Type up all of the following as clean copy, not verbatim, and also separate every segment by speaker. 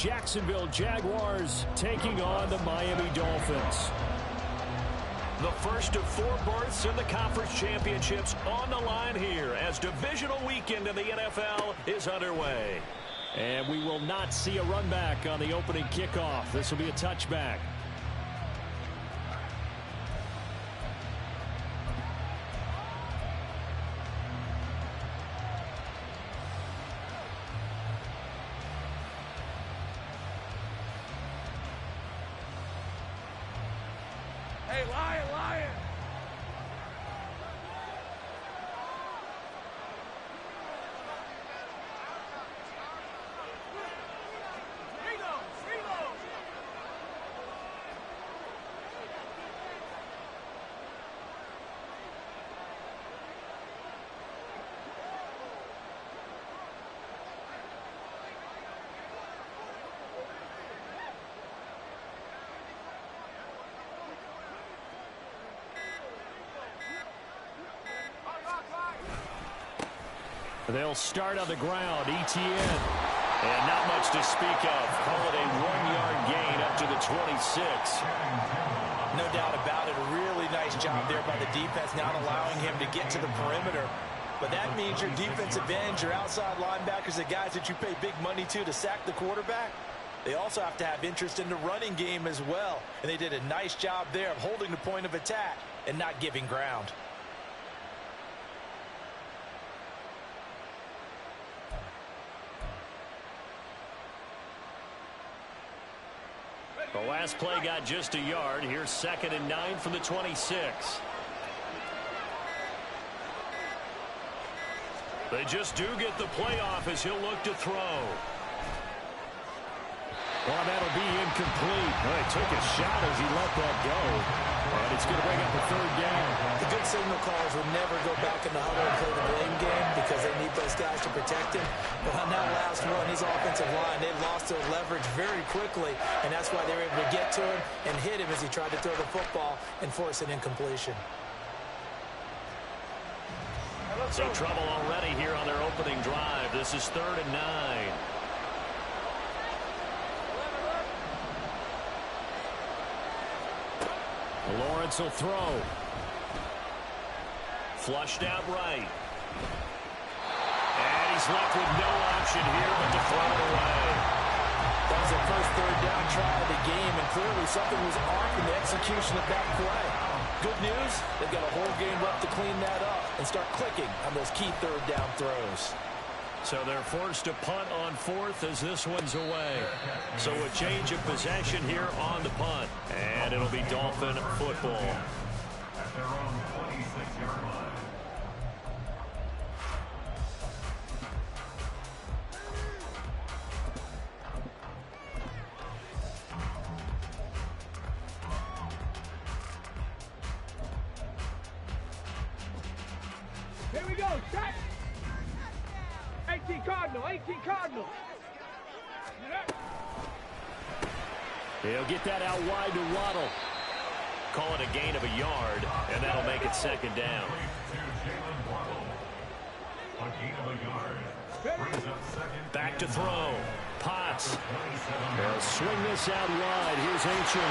Speaker 1: Jacksonville Jaguars taking on the Miami Dolphins. The first of 4 berths in the conference championships on the line here as divisional weekend in the NFL is underway. And we will not see a run back on the opening kickoff. This will be a touchback.
Speaker 2: Hey, Lion, Lion!
Speaker 1: They'll start on the ground. ETN. And not much to speak of. Call it a 1-yard gain up to the 26.
Speaker 3: No doubt about it. A really nice job there by the defense, not allowing him to get to the perimeter. But that means your defensive ends, your outside linebackers, the guys that you pay big money to sack the quarterback, they also have to have interest in the running game as well. And they did a nice job there of holding the point of attack and not giving ground.
Speaker 1: The last play got just a yard. Here's 2nd and 9 from the 26. They just do get the playoff as he'll look to throw. Well, that'll be incomplete. Well, he took a shot as he let that go. And it's going to bring up a 3rd down.
Speaker 3: The good signal callers will never go back in the huddle and play the blame game because they need those guys to protect him. But on that last one, his offensive line, they lost their leverage very quickly, and that's why they were able to get to him and hit him as he tried to throw the football and force an incompletion.
Speaker 1: So trouble already here on their opening drive. This is 3rd and 9. Lawrence will throw. Flushed out right. And he's left with no option here but to throw it away.
Speaker 3: That was the first 3rd down try of the game, and clearly something was off in the execution of that play. Good news, they've got a whole game left to clean that up and start clicking on those key 3rd down throws.
Speaker 1: So they're forced to punt on 4th as this one's away. So a change of possession here on the punt. And it'll be Dolphin football.
Speaker 4: At their own 26-yard line.
Speaker 2: Here we go, set! 18 Cardinal, 18 Cardinal.
Speaker 1: He'll get that out wide to Waddle. Call it a gain of a yard, and that'll make it 2nd down. Back to throw. Potts. They'll swing this out wide. Here's Achane.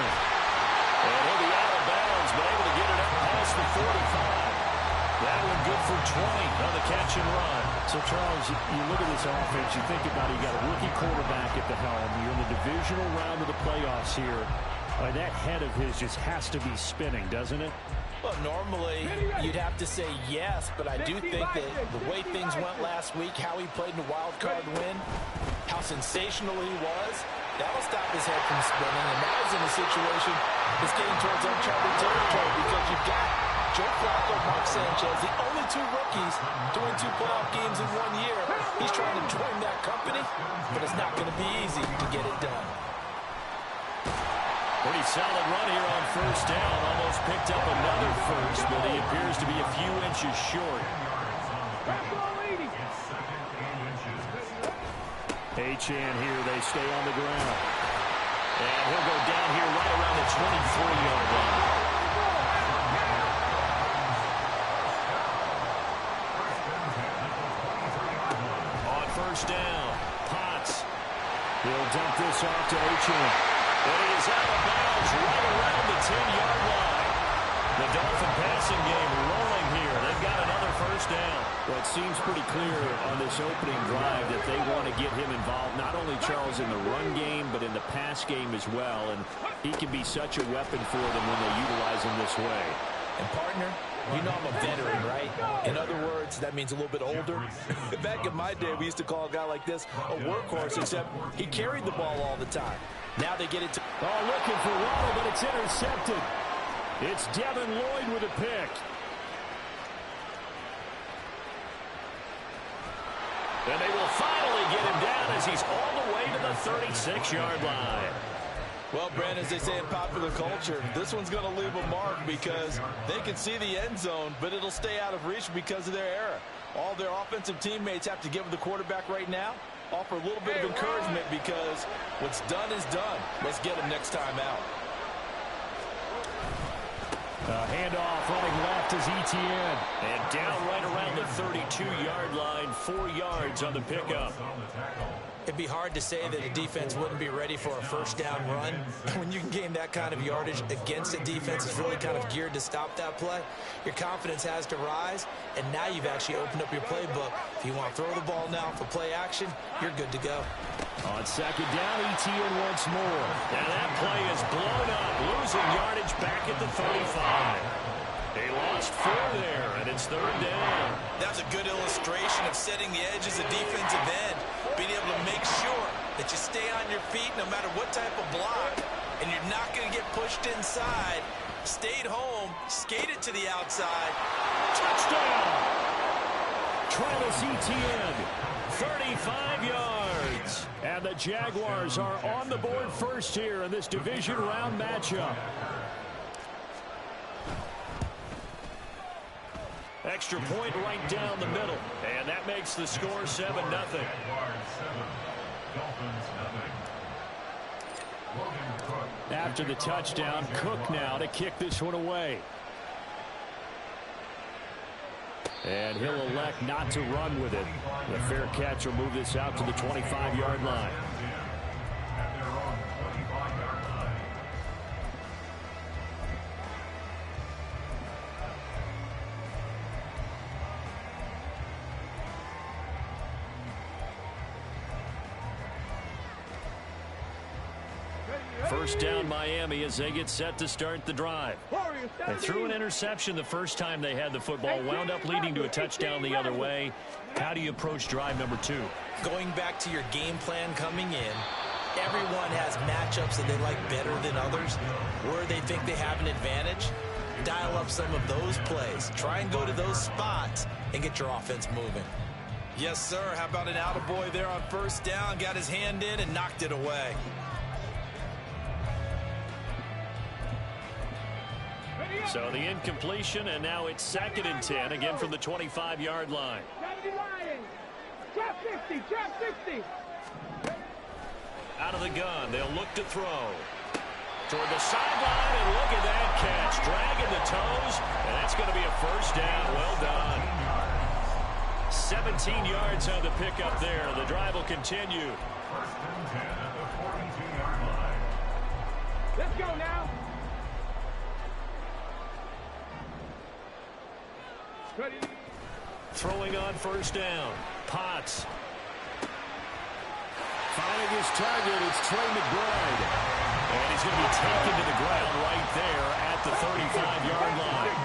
Speaker 1: And he'll be out of bounds, but able to get it up past the 45. That one good for 20 on the catch and run.
Speaker 5: So, Charles, you look at this offense, you think about it, you got a rookie quarterback at the helm. You're in the divisional round of the playoffs here. That head of his just has to be spinning, doesn't it?
Speaker 3: Well, normally you'd have to say yes, but I do think that the way things went last week, how he played in the wild card win, how sensational he was, that'll stop his head from spinning. And now he's in a situation that's getting towards uncharted territory because you've got Joe Flacco, Mark Sanchez, the only 2 rookies doing 2 playoff games in 1 year. He's trying to join that company, but it's not going to be easy to get it done.
Speaker 1: Pretty solid run here on 1st down. Almost picked up another first, but he appears to be a few inches short.
Speaker 5: Achane here, they stay on the ground.
Speaker 1: And he'll go down here right around the 23-yard line. On 1st down, Potts.
Speaker 5: He'll dump this off to Achane.
Speaker 1: And he is out of bounds right around the 10-yard line. The Dolphin passing game rolling here. They've got another first down.
Speaker 5: Well, it seems pretty clear on this opening drive that they want to get him involved, not only, Charles, in the run game, but in the pass game as well. And he can be such a weapon for them when they utilize him this way.
Speaker 3: And, partner, you know I'm a veteran, right? In other words, that means a little bit older. Back in my day, we used to call a guy like this a workhorse, except he carried the ball all the time. Now they get it to...
Speaker 5: Oh, looking for Waddle, but it's intercepted. It's Devin Lloyd with a pick.
Speaker 1: And they will finally get him down as he's all the way to the 36-yard line.
Speaker 3: Well, Brandon, as they say in popular culture, this one's going to leave a mark because they can see the end zone, but it'll stay out of reach because of their error. All their offensive teammates have to give the quarterback right now, offer a little bit of encouragement because what's done is done. Let's get him next time out.
Speaker 5: Handoff running left is Etienne.
Speaker 1: And down right around the 32-yard line, 4 yards on the pickup.
Speaker 3: It'd be hard to say that a defense wouldn't be ready for a first down run. When you can gain that kind of yardage against a defense that's really kind of geared to stop that play, your confidence has to rise, and now you've actually opened up your playbook. If you want to throw the ball now for play action, you're good to go.
Speaker 5: On second down, Etienne once more.
Speaker 1: Now that play is blown up, losing yardage back at the 35. They lost 4 there, and it's third down.
Speaker 3: That's a good illustration of setting the edge as a defensive end, being able to make sure that you stay on your feet no matter what type of block, and you're not going to get pushed inside. Stayed home, skated to the outside.
Speaker 5: Touchdown! Travis Etienne, 35 yards. And the Jaguars are on the board first here in this division round matchup.
Speaker 1: Extra point right down the middle. And that makes the score 7-0.
Speaker 5: After the touchdown, Cook now to kick this one away. And he'll elect not to run with it. The fair catch will move this out to the 25-yard line. First down Miami as they get set to start the drive. They threw an interception the first time they had the football, wound up leading to a touchdown the other way. How do you approach drive number 2?
Speaker 3: Going back to your game plan coming in, everyone has matchups that they like better than others, where they think they have an advantage. Dial up some of those plays. Try and go to those spots and get your offense moving. Yes, sir. How about an attaboy there on first down? Got his hand in and knocked it away.
Speaker 1: So the incompletion, and now it's 2nd and 10, again from the 25-yard line.
Speaker 2: Drop 50, drop 50.
Speaker 1: Out of the gun, they'll look to throw. Toward the sideline, and look at that catch. Dragging the toes, and that's going to be a first down. Well done. 17 yards on the pickup there. The drive will continue.
Speaker 4: First and 10 at the 42-yard line.
Speaker 2: Let's go now. Ready.
Speaker 1: Throwing on first down. Potts.
Speaker 5: Finding his target, it's Trey McBride.
Speaker 1: And he's going to be taken to the ground right there at the 35-yard line.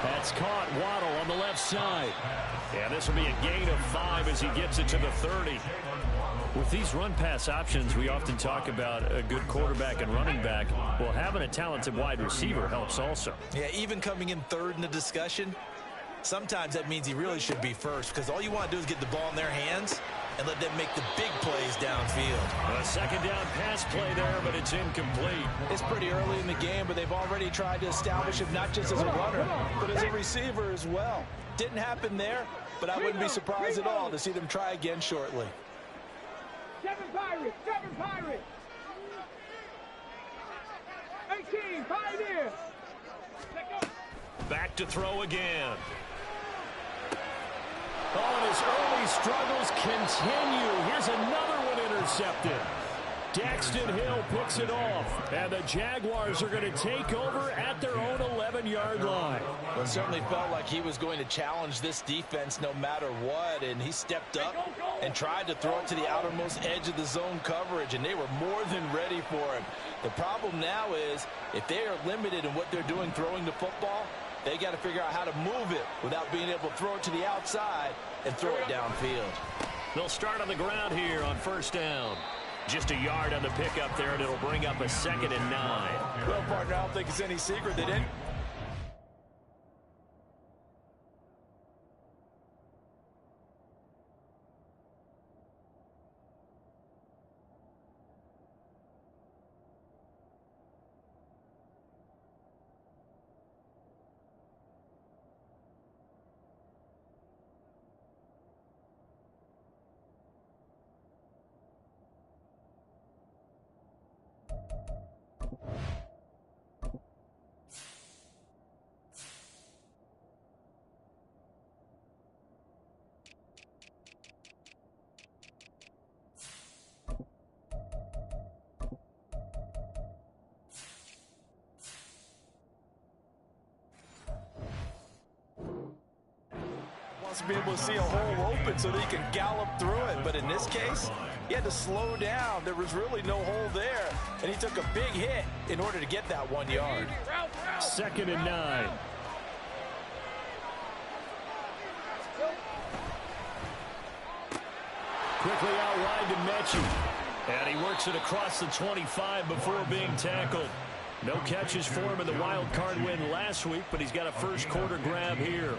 Speaker 5: That's caught. Waddle on the left side.
Speaker 1: And this will be a gain of 5 as he gets it to the 30.
Speaker 5: With these run-pass options, we often talk about a good quarterback and running back. Well, having a talented wide receiver helps also.
Speaker 3: Yeah, even coming in third in the discussion, sometimes that means he really should be first because all you want to do is get the ball in their hands and let them make the big plays downfield.
Speaker 1: A second down pass play there, but it's incomplete.
Speaker 3: It's pretty early in the game, but they've already tried to establish him not just as a runner, but as a receiver as well. Didn't happen there, but I wouldn't be surprised at all to see them try again shortly.
Speaker 2: 7 Pirates, 7 Pirates. 18, Pioneer.
Speaker 1: Back to throw again.
Speaker 5: Oh, and his early struggles continue. Here's another one intercepted. Daxton Hill picks it off, and the Jaguars are going to take over at their own 11-yard line.
Speaker 3: Well, it certainly felt like he was going to challenge this defense no matter what, and he stepped up and tried to throw it to the outermost edge of the zone coverage, and they were more than ready for him. The problem now is if they are limited in what they're doing throwing the football, they got to figure out how to move it without being able to throw it to the outside and throw it downfield.
Speaker 5: They'll start on the ground here on first down. Just a yard on the pickup there, and it'll bring up a 2nd and 9.
Speaker 3: Well, partner, I don't think it's any secret they didn't. To be able to see a hole open so that he can gallop through it. But in this case, he had to slow down. There was really no hole there, and he took a big hit in order to get that 1 yard.
Speaker 5: 2nd and 9. Quickly out wide to Mechie. And he works it across the 25 before being tackled. No catches for him in the wild card win last week, but he's got a first quarter grab here.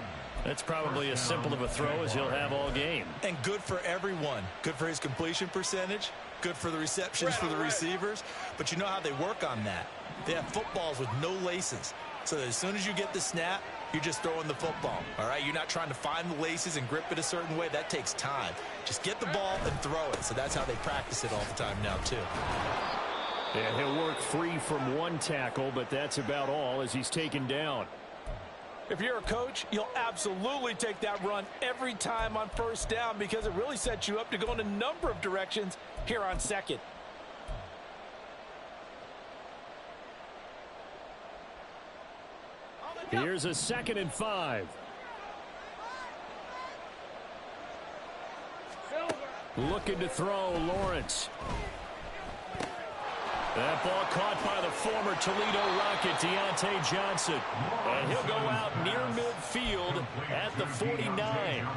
Speaker 5: That's probably as simple of a throw as he'll have all game.
Speaker 3: And good for everyone. Good for his completion percentage. Good for the receptions for the receivers. But you know how they work on that. They have footballs with no laces. So that as soon as you get the snap, you're just throwing the football. All right? You're not trying to find the laces and grip it a certain way. That takes time. Just get the ball and throw it. So that's how they practice it all the time now, too.
Speaker 5: Yeah, he'll work free from one tackle, but that's about all as he's taken down.
Speaker 3: If you're a coach, you'll absolutely take that run every time on first down because it really sets you up to go in a number of directions here on second.
Speaker 5: Here's a 2nd and 5. Looking to throw, Lawrence. That ball caught by the former Toledo Rocket, Deontay Johnson. And he'll go out near midfield at the 49.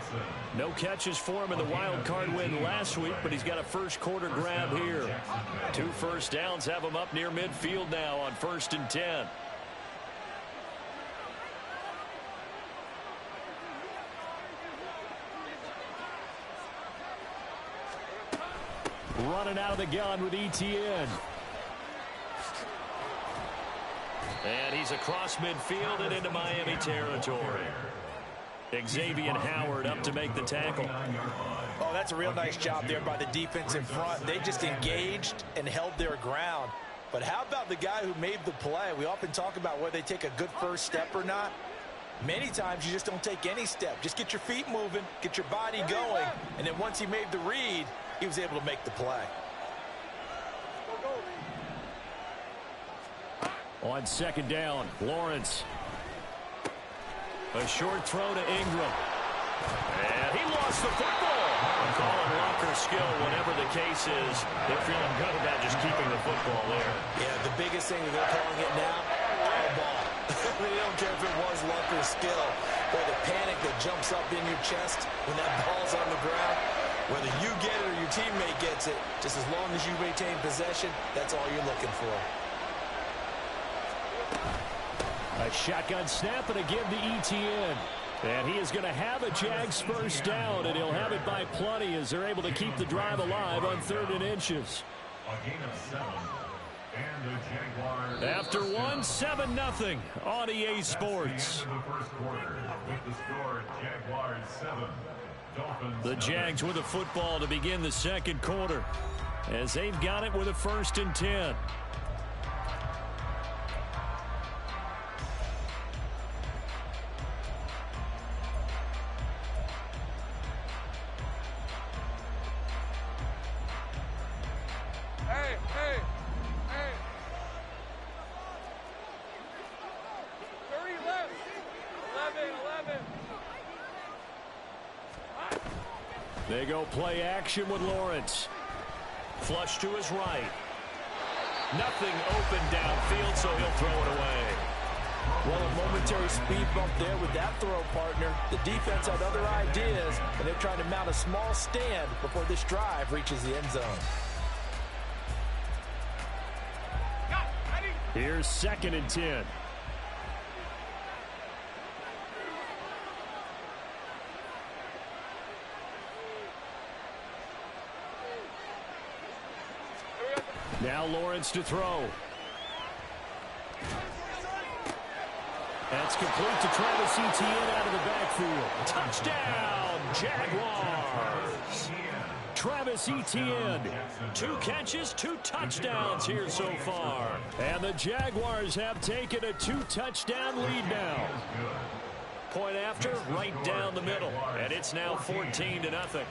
Speaker 5: No catches for him in the wild card win last week, but he's got a first quarter grab here. 2 first downs have him up near midfield now on 1st and 10. Running out of the gun with ETN. And he's across midfield and into Miami territory. Xavier Howard up to make the tackle.
Speaker 3: Oh, that's a real nice job there by the defense in front. They just engaged and held their ground. But how about the guy who made the play? We often talk about whether they take a good first step or not. Many times you just don't take any step. Just get your feet moving, get your body going, and then once he made the read, he was able to make the play.
Speaker 5: On 2nd down, Lawrence. A short throw to Ingram. And he lost the football. Call it luck or skill, whatever the case is. They're feeling good about just keeping the football there.
Speaker 3: Yeah, the biggest thing that they're calling it now, our ball. They don't care if it was luck or skill. Or the panic that jumps up in your chest when that ball's on the ground. Whether you get it or your teammate gets it, just as long as you maintain possession, that's all you're looking for.
Speaker 5: A shotgun snap and a give to ETN. And he is going to have a Jags first down, and he'll have it by plenty as they're able to keep the drive alive on 3rd and inches.
Speaker 4: A gain of 7. And the Jaguars.
Speaker 5: After 7-0 on EA Sports.
Speaker 4: The first quarter with the score Jaguars 7. Dolphins
Speaker 5: The Jags with the football to begin the second quarter as they've got it with a 1st and 10. They go play action with Lawrence.
Speaker 1: Flush to his right. Nothing open downfield, so he'll throw it away.
Speaker 3: Well, a momentary speed bump there with that throw, partner. The defense had other ideas, and they're trying to mount a small stand before this drive reaches the end zone.
Speaker 5: Here's 2nd and 10. Now Lawrence to throw. That's complete to Travis Etienne out of the backfield. Touchdown, Jaguars. Travis Etienne, 2 catches, 2 touchdowns here so far. And the Jaguars have taken a 2-touchdown lead now.
Speaker 1: Point after, right down the middle. And it's now 14-0.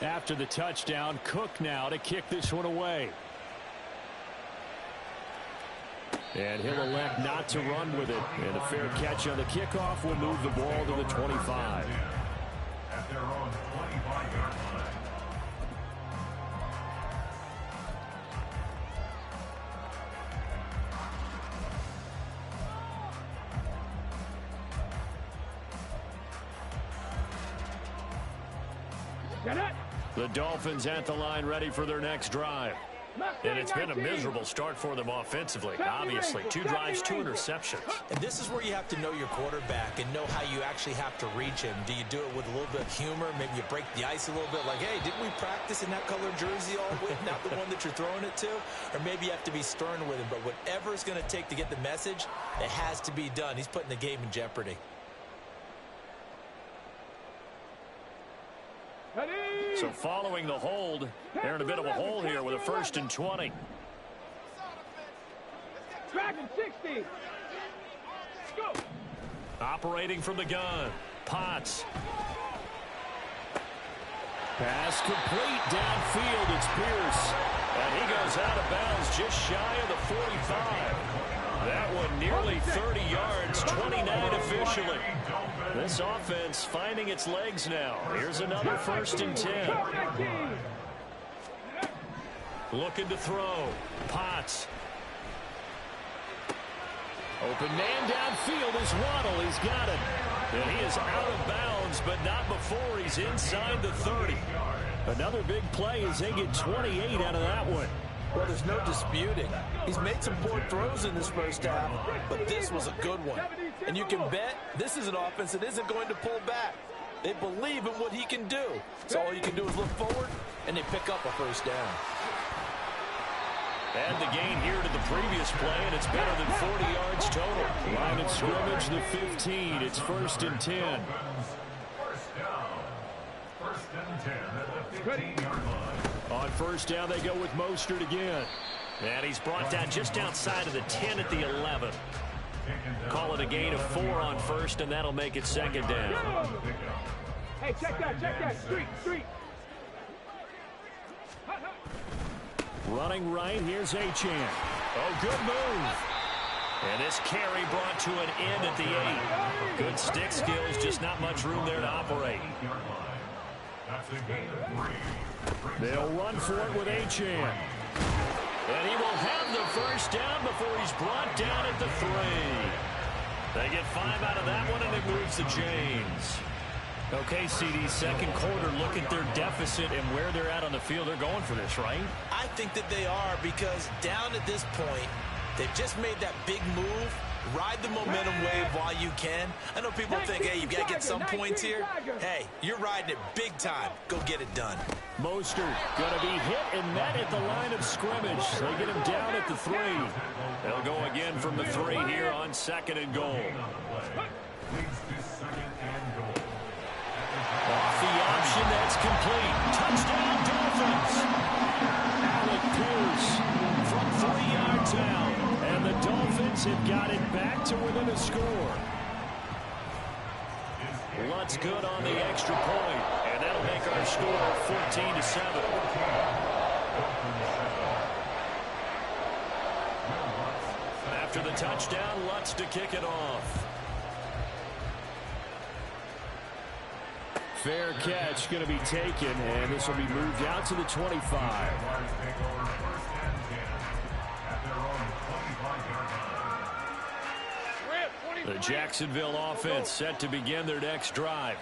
Speaker 5: After the touchdown, Cook now to kick this one away. And he'll elect not to run with it. And a fair catch on the kickoff will move the ball to the 25.
Speaker 4: At their own 25-yard line.
Speaker 5: The Dolphins at the line ready for their next drive.
Speaker 1: And it's been a miserable start for them offensively. Obviously, 2 drives, 2 interceptions.
Speaker 3: And this is where you have to know your quarterback and know how you actually have to reach him. Do you do it with a little bit of humor? Maybe you break the ice a little bit like, hey, didn't we practice in that colored jersey all week? Not the one that you're throwing it to? Or maybe you have to be stern with him. But whatever it's going to take to get the message, it has to be done. He's putting the game in jeopardy.
Speaker 5: So following the hold, they're in a bit of a hole here with a 1st and 20.
Speaker 2: Dragon 60. Go.
Speaker 1: Operating from the gun. Potts.
Speaker 5: Pass complete downfield. It's Pierce.
Speaker 1: And he goes out of bounds just shy of the 45. That one nearly 30 yards, 29 officially. This offense finding its legs now. Here's another 1st and 10. Looking to throw. Potts.
Speaker 5: Open man downfield is Waddle. He's got it.
Speaker 1: And he is out of bounds, but not before he's inside the 30.
Speaker 5: Another big play as they get 28 out of that one.
Speaker 3: Well, there's no disputing. He's made some poor throws in this first half, but this was a good one. And you can bet this is an offense that isn't going to pull back. They believe in what he can do. So all you can do is look forward, and they pick up a 1st down.
Speaker 1: Add the gain here to the previous play, and it's better than 40 yards total.
Speaker 5: Line of scrimmage, the 15. It's 1st and 10.
Speaker 4: 1st down. 1st and 10 at the 15-yard line.
Speaker 5: On 1st down, they go with Mostert again.
Speaker 1: And he's brought down just outside of the 10 at the 11. Call it a gain of 4 on 1st, and that'll make it 2nd down.
Speaker 2: Hey, check that. Street.
Speaker 5: Running right, here's Achane.
Speaker 1: Oh, good move. And this carry brought to an end at the 8. Good stick skills, just not much room there to operate.
Speaker 4: That's a gain of 3.
Speaker 5: They'll run for it with Achane.
Speaker 1: And he will have the 1st down before he's brought down at the 3. They get 5 out of that one, and it moves the chains. Okay, CD, 2nd quarter, look at their deficit and where they're at on the field. They're going for this, right?
Speaker 3: I think that they are, because down at this point, they've just made that big move. Ride the momentum wave while you can. I know people think, hey, you've got to get some points here. Hey, you're riding it big time. Go get it done.
Speaker 5: Mostert going to be hit and met at the line of scrimmage. They get him down at the 3.
Speaker 1: They'll go again from the 3 here on 2nd and goal.
Speaker 5: Off the option, that's complete. Touchdown, Dolphins. Alec Pierce from 3-yard out. And the Dolphins have got it back to within a score.
Speaker 1: Lutz good on the extra point, and that'll make our score 14-7. After the touchdown, Lutz to kick it off.
Speaker 5: Fair catch going to be taken, and this will be moved out to the 25. The Jacksonville offense set to begin their next drive.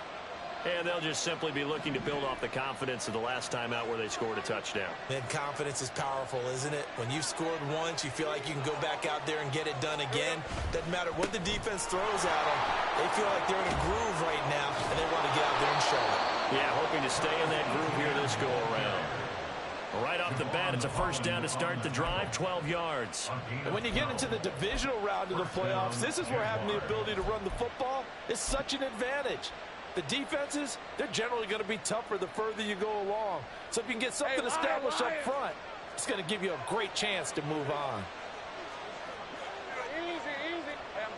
Speaker 1: And they'll just simply be looking to build off the confidence of the last time out where they scored a touchdown.
Speaker 3: And confidence is powerful, isn't it? When you've scored once, you feel like you can go back out there and get it done again. Doesn't matter what the defense throws at them. They feel like they're in a groove right now, and they want to get out there and show it.
Speaker 1: Yeah, hoping to stay in that groove here this go-around. Right off the bat, it's a first down to start the drive, 12 yards.
Speaker 3: And when you get into the divisional round of the playoffs, this is where having the ability to run the football is such an advantage. The defenses, they're generally going to be tougher the further you go along. So if you can get something established up front, it's going to give you a great chance to move on.
Speaker 2: Easy, easy. Hey, I'm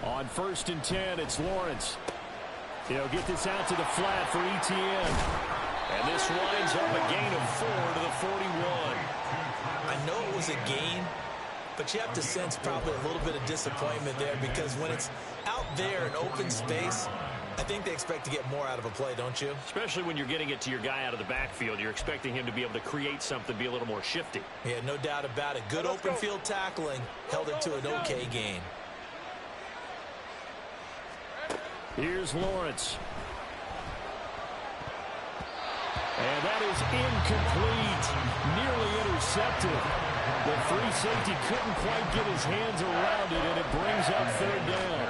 Speaker 2: gone.
Speaker 5: On 1st and 10, it's Lawrence. He'll get this out to the flat for ETN. And this winds up a gain of 4 to the 41.
Speaker 3: I know it was a gain, but you have to sense probably a little bit of disappointment there because when it's out there in open space, I think they expect to get more out of a play, don't you?
Speaker 1: Especially when you're getting it to your guy out of the backfield. You're expecting him to be able to create something, be a little more shifty.
Speaker 3: Yeah, no doubt about it. Good open field tackling held it to an okay gain.
Speaker 5: Here's Lawrence. And that is incomplete. Nearly intercepted. The free safety couldn't quite get his hands around it, and it brings up 3rd down.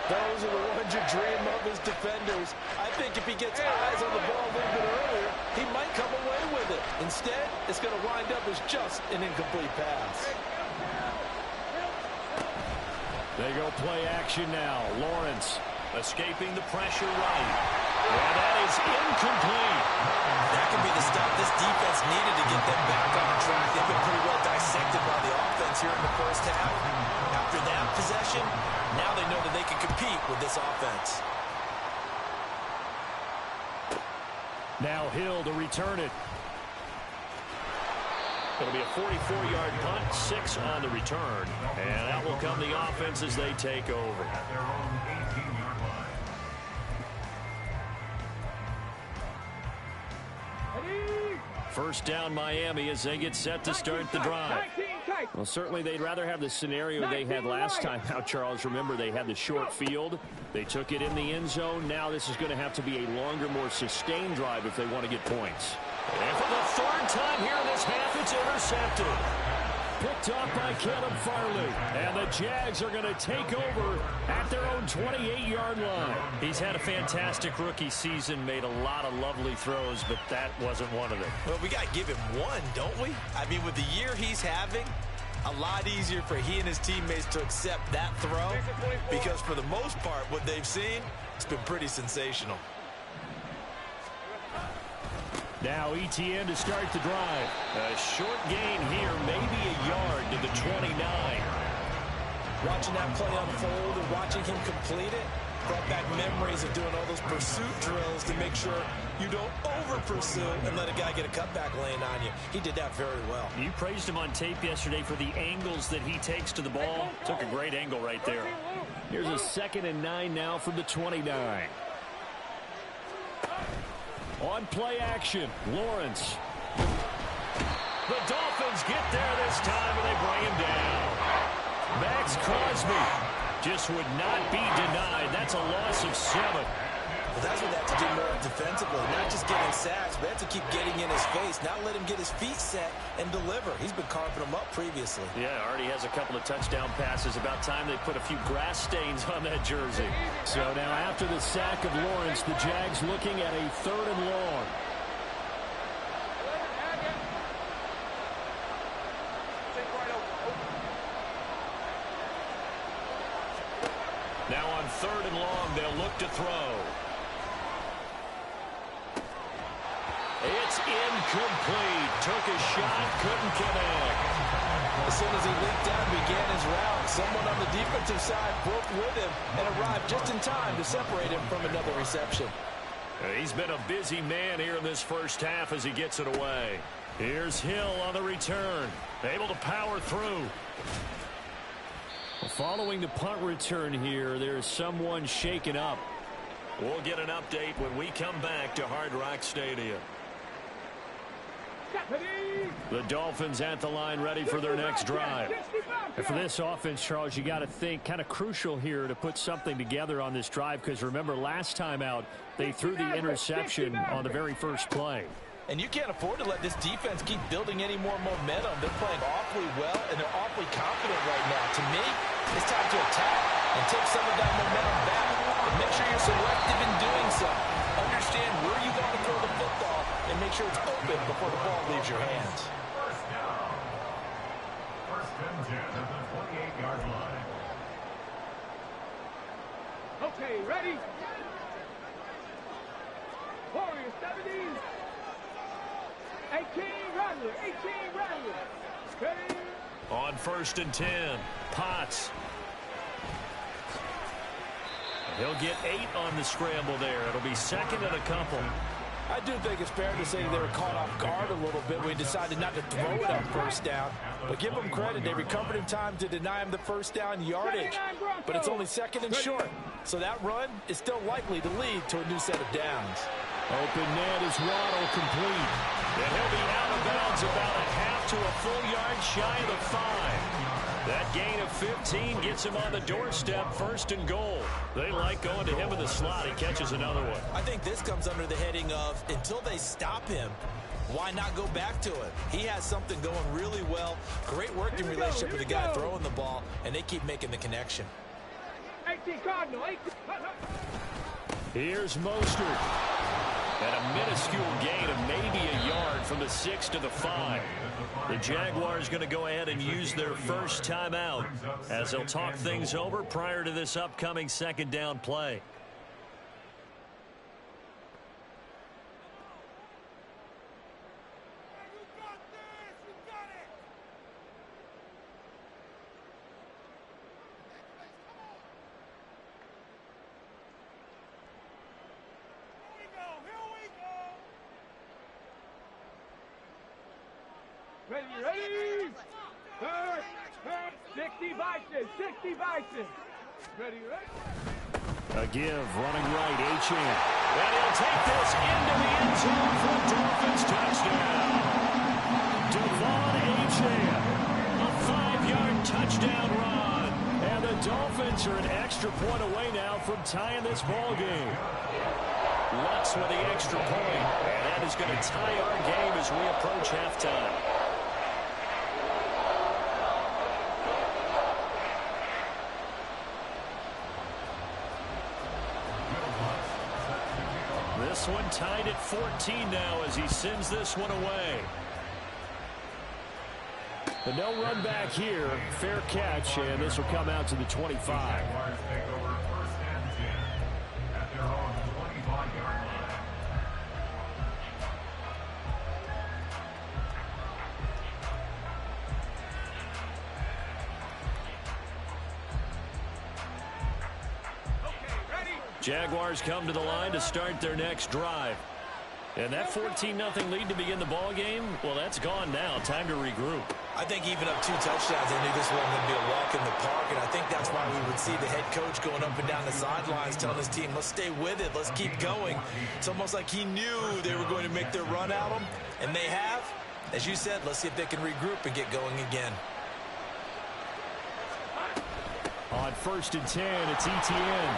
Speaker 3: Those are the ones you dream of as defenders. I think if he gets eyes on the ball a little bit earlier, he might come away with it. Instead, it's going to wind up as just an incomplete pass.
Speaker 5: They go play action now. Lawrence
Speaker 1: escaping the pressure right. And that is incomplete.
Speaker 3: That could be the stop this defense needed to get them back on track. They've been pretty well dissected by the offense here in the first half. After that possession, now they know that they can compete with this offense.
Speaker 5: now Hill to return it.
Speaker 1: It'll be a 44-yard punt, 6 on the return. And out will come the offense as they take over.
Speaker 4: At their own 18-yard line.
Speaker 5: First down Miami as they get set to start the drive. Well, certainly they'd rather have the scenario they had last time out, Charles. Remember, they had the short field. They took it in the end zone. Now this is going to have to be a longer, more sustained drive if they want to get points.
Speaker 1: And for the third time here in this half, it's intercepted.
Speaker 5: Picked off by Caleb Farley. And the Jags are going to take over at their own 28-yard line.
Speaker 1: He's had a fantastic rookie season, made a lot of lovely throws, but that wasn't one of them.
Speaker 3: Well, we got to give him one, don't we? I mean, with the year he's having, a lot easier for he and his teammates to accept that throw because for the most part, what they've seen, it's been pretty sensational.
Speaker 5: Now ETN to start the drive.
Speaker 1: A short gain here, maybe a yard to the 29.
Speaker 3: Watching that play unfold and watching him complete it brought back memories of doing all those pursuit drills to make sure you don't over-pursue and let a guy get a cutback lane on you. He did that very well.
Speaker 1: You praised him on tape yesterday for the angles that he takes to the ball. Took a great angle right there.
Speaker 5: Here's a 2nd and 9 now from the 29. On play action, Lawrence.
Speaker 1: The Dolphins get there this time, and they bring him down.
Speaker 5: Max Crosby just would not be denied. That's a loss of 7.
Speaker 3: Well, that's what they have to do more defensively, not just getting sacks, but they have to keep getting in his face, not let him get his feet set and deliver. He's been carving them up previously.
Speaker 1: Yeah, already has a couple of touchdown passes. About time they put a few grass stains on that jersey.
Speaker 5: So now after the sack of Lawrence, the Jags looking at a 3rd and long.
Speaker 1: Now on 3rd and long, they'll look to throw. It's incomplete. Took a shot, couldn't connect.
Speaker 3: As soon as he leaped out and began his route, someone on the defensive side broke with him and arrived just in time to separate him from another reception.
Speaker 1: He's been a busy man here in this first half as he gets it away.
Speaker 5: Here's Hill on the return.
Speaker 1: Able to power through.
Speaker 5: Well, following the punt return here, there's someone shaken up.
Speaker 1: We'll get an update when we come back to Hard Rock Stadium.
Speaker 5: The Dolphins at the line, ready for their next drive. And for this offense, Charles, you got to think kind of crucial here to put something together on this drive, because remember last time out they threw the interception on the very first play.
Speaker 3: And you can't afford to let this defense keep building any more momentum. They're playing awfully well, and they're awfully confident right now. To me, it's time to attack and take some of that momentum back. And make sure you're selective in doing so. Understand where you want to throw the football and make sure it's open before the ball leaves your hands.
Speaker 4: First down. First and 10 at the 28-yard line.
Speaker 2: Okay, ready? Warrior 70. 18 Rattler. 18 Rattler. Ready?
Speaker 1: On first and 10, Potts. He'll get 8 on the scramble there. It'll be second and a couple.
Speaker 3: I do think it's fair to say they were caught off guard a little bit. We decided not to throw it on first down. But give them credit. They recovered in time to deny him the first down yardage. But it's only second and short. So that run is still likely to lead to a new set of downs.
Speaker 5: Open net is Waddle, complete.
Speaker 1: And he'll be out of bounds about a half to a full yard shy of the 5. That gain of 15 gets him on the doorstep, first and goal. They like going to him in the slot. He catches another one.
Speaker 3: I think this comes under the heading of, until they stop him, why not go back to it? He has something going really well. Great working relationship with the guy throwing the ball, and they keep making the connection.
Speaker 2: 18 Cardinal. 18.
Speaker 5: Here's Mostert. And a minuscule gain of maybe a yard from the 6 to the 5. The Jaguars going to go ahead and use their first timeout as they'll talk things over prior to this upcoming second down play.
Speaker 2: Ready? 60 Bison. 60 Bison. Ready?
Speaker 5: A give, running right, Achane.
Speaker 1: And he'll take this into the end zone for a Dolphins touchdown. Devon Achane, a 5-yard touchdown run.
Speaker 5: And the Dolphins are an extra point away now from tying this ball game.
Speaker 1: Lutz with the extra point, and that is going to tie our game as we approach halftime. This one tied at 14 now as he sends this one away.
Speaker 5: But no run back here. Fair catch, and this will come out to the 25.
Speaker 4: Jaguars take over first and 10 at their own 25-yard line.
Speaker 1: Jaguars come to the line to start their next drive. And that 14-0 lead to begin the ball game, well, that's gone now. Time to regroup.
Speaker 3: I think even up 2 touchdowns, they knew this wasn't going to be a walk in the park, and I think that's why we would see the head coach going up and down the sidelines telling his team, let's stay with it, let's keep going. It's almost like he knew they were going to make their run at him, and they have. As you said, let's see if they can regroup and get going again.
Speaker 5: On first and 10, it's Etienne.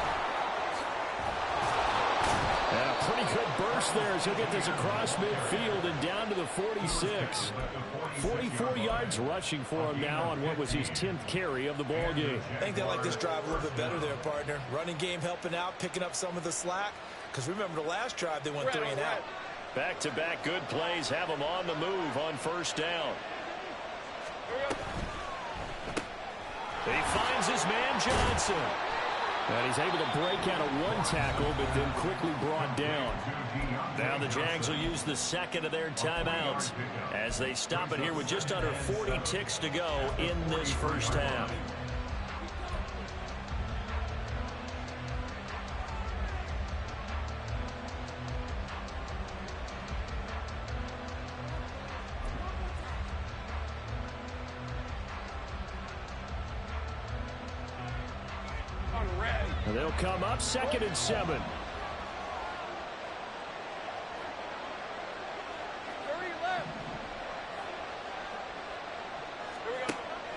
Speaker 5: And a pretty good burst there as he'll get this across midfield and down to the 46. 44 yards rushing for him now on what was his 10th carry of the ball game.
Speaker 3: I think they like this drive a little bit better there, partner. Running game helping out, picking up some of the slack. Because remember, the last drive they went 3 and out.
Speaker 1: Back-to-back good plays have him on the move on first down. He finds his man Johnson.
Speaker 5: And he's able to break out of 1 tackle, but then quickly brought down.
Speaker 1: Now the Jags will use the second of their timeouts as they stop it here with just under 40 ticks to go in this first half.
Speaker 5: And they'll come up 2nd and 7.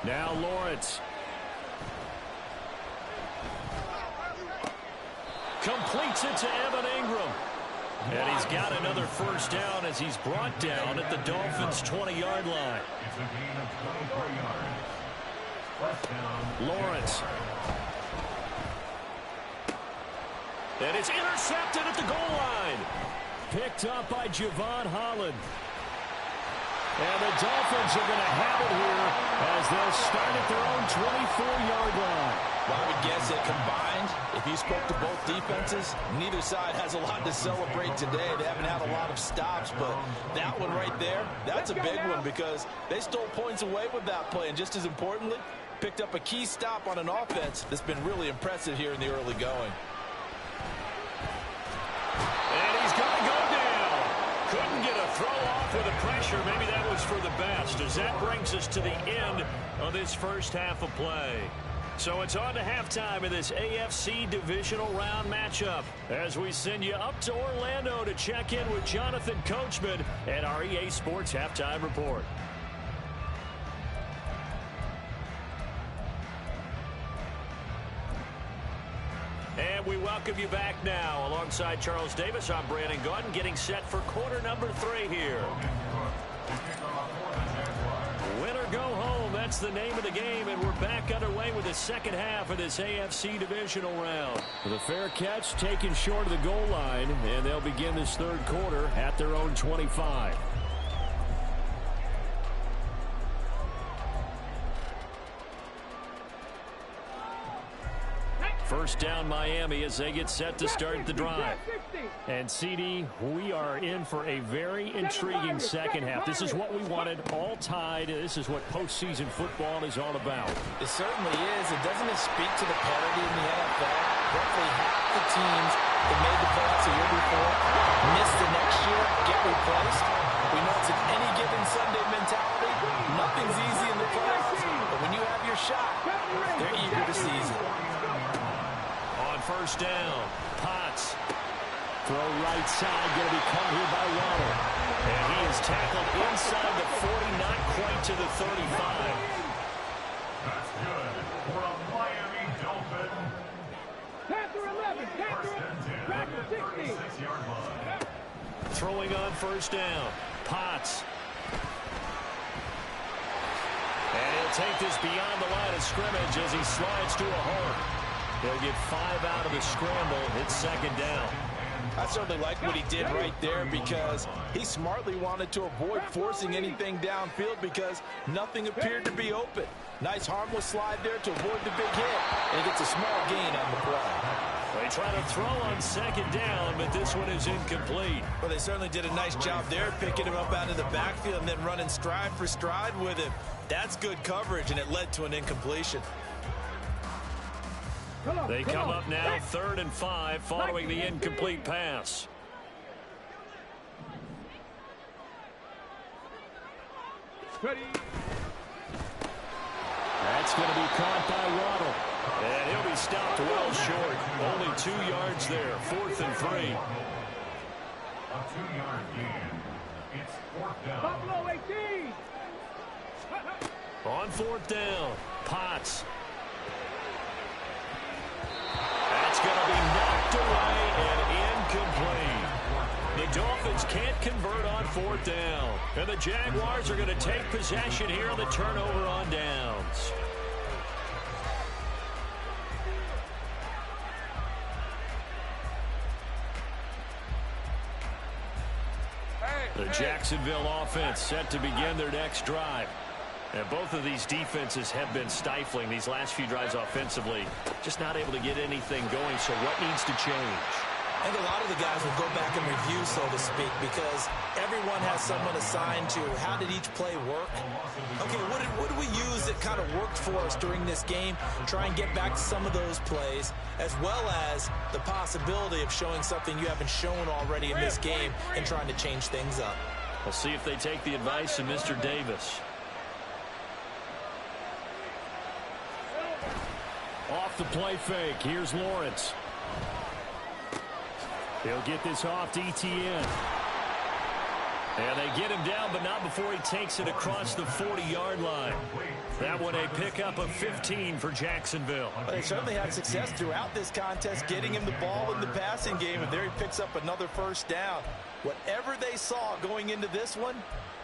Speaker 5: Now Lawrence. Completes it to Evan Ingram. And he's got another first down as he's brought down at the Dolphins' 20-yard line.
Speaker 4: It's a gain of 24 yards. First down.
Speaker 5: Lawrence. And it's intercepted at the goal line. Picked up by Javon Holland. And the Dolphins are going to have it here as they'll start at their own 24-yard line.
Speaker 3: Well, I would guess that combined, if you spoke to both defenses, neither side has a lot to celebrate today. They haven't had a lot of stops, but that one right there, that's a big one because they stole points away with that play. And just as importantly, picked up a key stop on an offense that's been really impressive here in the early going.
Speaker 5: And he's going to go down. Couldn't get a throw off with the pressure. Maybe that was for the best, as that brings us to the end of this first half of play. So it's on to halftime in this AFC divisional round matchup as we send you up to Orlando to check in with Jonathan Coachman and our EA Sports Halftime Report. And we welcome you back now. Alongside Charles Davis, I'm Brandon Gaudin, getting set for quarter number 3 here. Win or go home, that's the name of the game, and we're back underway with the second half of this AFC divisional round. The fair catch taken short of the goal line, and they'll begin this third quarter at their own 25. First down Miami as they get set to start the drive. And CD, we are in for a very intriguing second half. This is what we wanted, all tied. This is what postseason football is all about.
Speaker 3: It certainly is. And doesn't it speak to the parity in the NFL? Roughly half the teams that made the playoffs a year before miss the next year, get replaced. We know it's an any given Sunday mentality. Nothing's easy in the playoffs, but when you have your shot, they're eager to seize it.
Speaker 5: First down, Potts. Throw right side, going to be caught here by Waddle. And he is tackled inside the 40, not quite to the 35.
Speaker 4: That's good for a Miami Dolphin.
Speaker 2: Panther 11, Panther 60.
Speaker 4: 46-yard line.
Speaker 5: Throwing on first down, Potts. And he'll take this beyond the line of scrimmage as he slides to a hole. They'll get 5 out of the scramble. It's second down.
Speaker 3: I certainly like what he did right there because he smartly wanted to avoid forcing anything downfield because nothing appeared to be open. Nice harmless slide there to avoid the big hit, and he gets a small gain on the play.
Speaker 5: They try to throw on second down, but this one is incomplete.
Speaker 3: Well, they certainly did a nice job there, picking him up out of the backfield and then running stride for stride with him. That's good coverage, and it led to an incompletion.
Speaker 5: They come up now 3rd and 5 following the incomplete pass.
Speaker 2: Ready.
Speaker 5: That's going to be caught by Waddle. And he'll be stopped well short. Only 2 yards there. 4th and 3.
Speaker 4: A 2-yard gain. It's 4th down.
Speaker 2: Buffalo 18.
Speaker 5: On 4th down, Potts. That's going to be knocked away and incomplete. The Dolphins can't convert on 4th down. And the Jaguars are going to take possession here on the turnover on downs. The Jacksonville offense set to begin their next drive. And both of these defenses have been stifling these last few drives offensively. Just not able to get anything going, so what needs to change?
Speaker 3: I think a lot of the guys will go back and review, so to speak, because everyone has someone assigned to how did each play work. Okay, what did we use that kind of worked for us during this game? Try and get back to some of those plays, as well as the possibility of showing something you haven't shown already in this game and trying to change things up.
Speaker 5: We'll see if they take the advice of Mr. Davis. off the play fake. Here's Lawrence. He'll get this off to Etienne. And they get him down, but not before he takes it across the 40-yard line. That one a pickup of 15 for Jacksonville.
Speaker 3: Well, they certainly had success throughout this contest, getting him the ball in the passing game, and there he picks up another first down. Whatever they saw going into this one,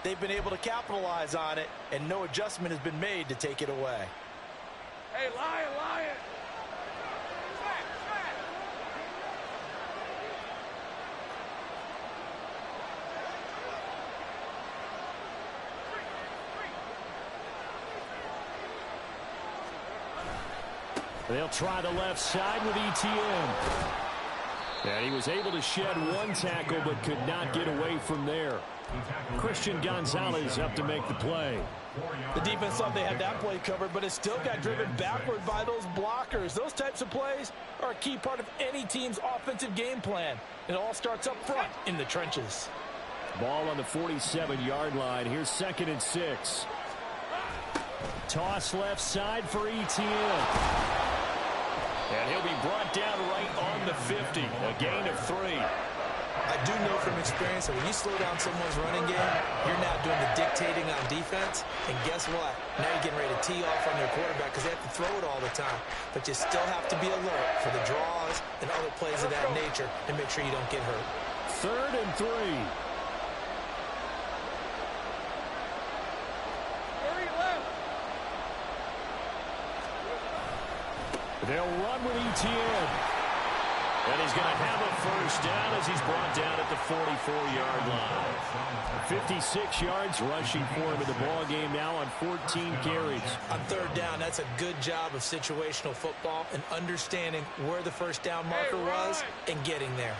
Speaker 3: they've been able to capitalize on it, and no adjustment has been made to take it away.
Speaker 2: Hey, Lion!
Speaker 5: They'll try the left side with Etienne. And he was able to shed one tackle but could not get away from there. Christian Gonzalez up to make the play.
Speaker 3: The defense thought they had that play covered, but it still got driven backward by those blockers. Those types of plays are a key part of any team's offensive game plan. It all starts up front in the trenches.
Speaker 5: Ball on the 47-yard line. Here's 2nd and 6. Toss left side for Etienne. And he'll be brought down right on the 50. A gain of 3.
Speaker 3: I do know from experience that when you slow down someone's running game, you're now doing the dictating on defense. And guess what? Now you're getting ready to tee off on your quarterback because they have to throw it all the time. But you still have to be alert for the draws and other plays of that nature and make sure you don't get hurt.
Speaker 5: 3rd and 3. They'll run with Etienne. And he's going to have a first down as he's brought down at the 44-yard line. 56 yards rushing for him in the ball game now on 14 carries.
Speaker 3: On 3rd down, that's a good job of situational football and understanding where the first down marker was and getting there.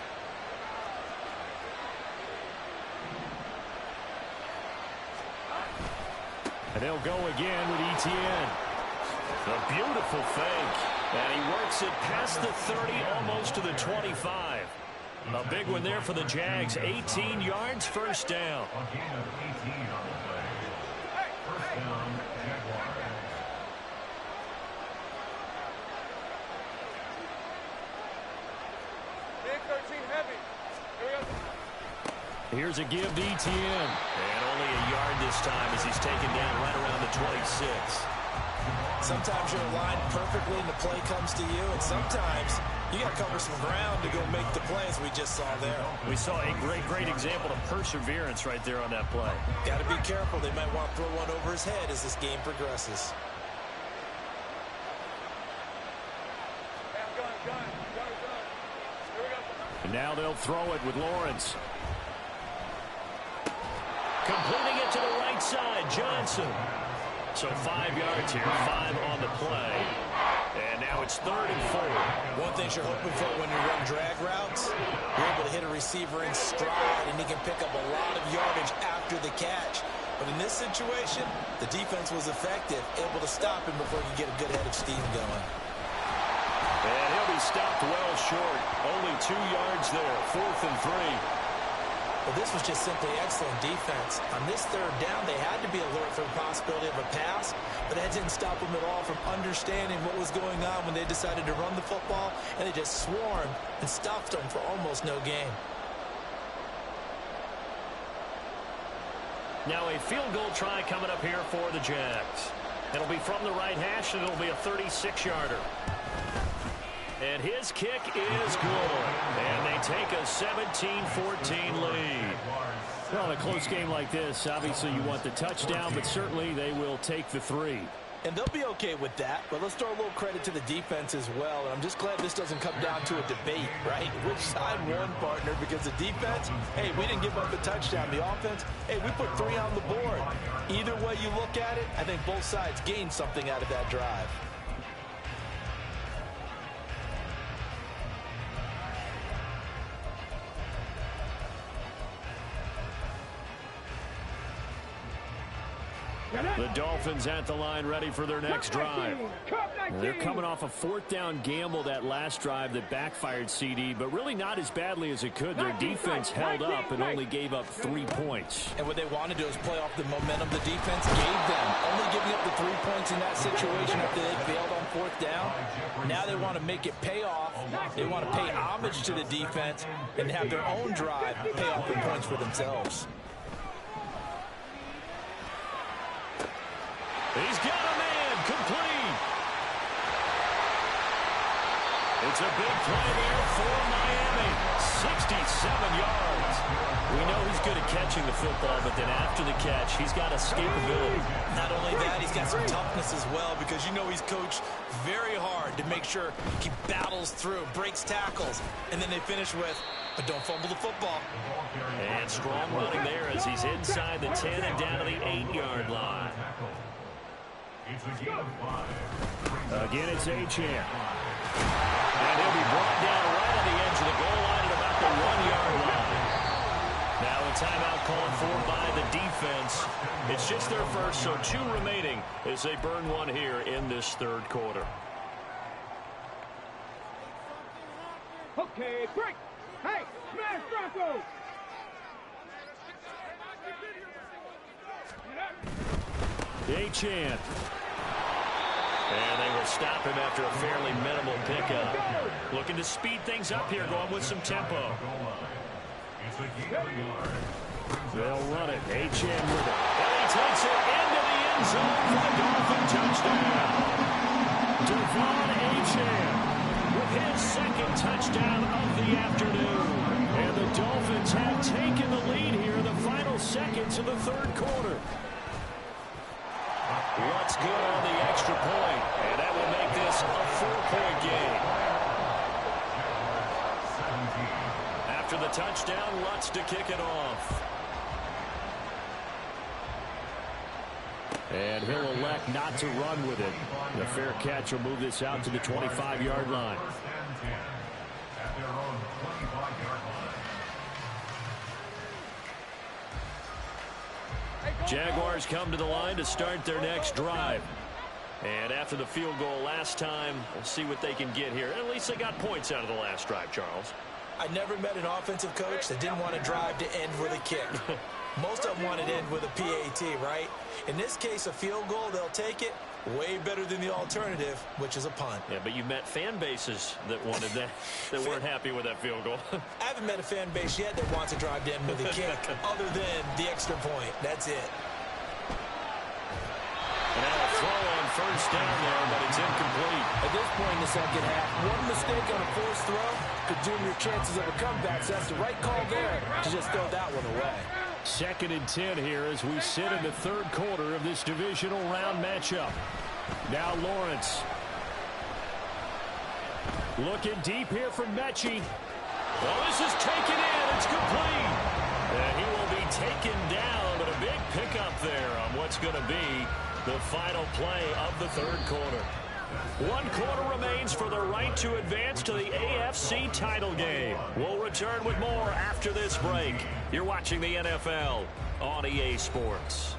Speaker 5: And they'll go again with Etienne. A beautiful fake. And he works it past the 30, almost to the 25. A big one there for the Jags. 18 yards, first down.
Speaker 4: A gain of 18 on the play. First down, Jaguars.
Speaker 2: Big 13 heavy. Here we go.
Speaker 5: Here's a give to Etienne. And only a yard this time as he's taken down right around the 26.
Speaker 3: Sometimes you're aligned perfectly and the play comes to you, and sometimes you got to cover some ground to go make the plays we just saw there.
Speaker 5: We saw a great example of perseverance right there on that play.
Speaker 3: Got to be careful. They might want to throw one over his head as this game progresses.
Speaker 2: Gun. Here we go.
Speaker 5: And now they'll throw it with Lawrence. Completing it to the right side, Johnson. So 5 yards here, 5 on the play. And now it's 3rd and 4.
Speaker 3: One thing you're hoping for when you run drag routes, you're able to hit a receiver in stride, and he can pick up a lot of yardage after the catch. But in this situation, the defense was effective, able to stop him before he could get a good head of steam going.
Speaker 5: And he'll be stopped well short. Only 2 yards there, 4th and 3.
Speaker 3: Well, this was just simply excellent defense. On this 3rd down, they had to be alert for the possibility of a pass, but that didn't stop them at all from understanding what was going on when they decided to run the football, and they just swarmed and stuffed them for almost no gain.
Speaker 5: Now a field goal try coming up here for the Jags. It'll be from the right hash, and it'll be a 36-yarder. And his kick is good. And they take a 17-14 lead. Well, in a close game like this, obviously you want the touchdown, but certainly they will take the 3.
Speaker 3: And they'll be okay with that, but let's throw a little credit to the defense as well. And I'm just glad this doesn't come down to a debate, right? Which side won, partner? Because the defense, hey, we didn't give up a touchdown. The offense, hey, we put 3 on the board. Either way you look at it, I think both sides gained something out of that drive.
Speaker 5: The Dolphins at the line ready for their next drive. They're coming off a fourth down gamble that last drive that backfired, CD, but really not as badly as it could. Their defense held up and only gave up 3 points.
Speaker 3: And what they want to do is play off the momentum the defense gave them. Only giving up the 3 points in that situation after they failed on fourth down. Now they want to make it pay off. They want to pay homage to the defense and have their own drive pay off the points for themselves.
Speaker 5: He's got a man complete. It's a big play there for Miami. 67 yards. We know he's good at catching the football, but then after the catch, he's got escapability.
Speaker 3: Not only that, he's got some toughness as well, because you know he's coached very hard to make sure he battles through, breaks tackles, and then they finish with, but don't fumble the football.
Speaker 5: And strong running there as he's inside the 10 and down to the 8-yard line. Again, it's Achane. And he'll be brought down right on the edge of the goal line at about the 1-yard line. Now a timeout called for by the defense. It's just their first, so 2 remaining as they burn one here in this third quarter.
Speaker 2: Okay, break. Hey, smash Bronco.
Speaker 5: Achane. And they will stop him after a fairly minimal pickup. Looking to speed things up here, going with some tempo. They'll run it. Achane with it. And he takes it into the end zone for the Dolphin touchdown. Devon Achane with his second touchdown of the afternoon. And the Dolphins have taken the lead here in the final seconds of the third quarter. What's good on the extra point, and that will make this a 4-point game. After the touchdown, Lutz to kick it off. And he'll elect not to run with it. The fair catch will move this out to the 25-yard line. Jaguars come to the line to start their next drive. And after the field goal last time, we'll see what they can get here. At least they got points out of the last drive, Charles.
Speaker 3: I never met an offensive coach that didn't want to drive to end with a kick. Most of them want to end with a PAT, right? In this case, a field goal, they'll take it. Way better than the alternative, which is a punt.
Speaker 5: Yeah, but you met fan bases that wanted that, that weren't happy with that field goal.
Speaker 3: I haven't met a fan base yet that wants to drive to end with a kick, other than the extra point. That's it.
Speaker 5: And now a throw on first down there, but it's incomplete.
Speaker 3: At this point in the second half, one mistake on a forced throw could doom your chances of a comeback. So that's the right call there to just throw that one away.
Speaker 5: 2nd and 10 here as we sit in the third quarter of this divisional round matchup. Now Lawrence. Looking deep here from Mechie. Well, this is taken in. It's complete. And he will be taken down, but a big pickup there on what's going to be the final play of the third quarter. 1 quarter remains for the right to advance to the AFC title game. We'll return with more after this break. You're watching the NFL on EA Sports.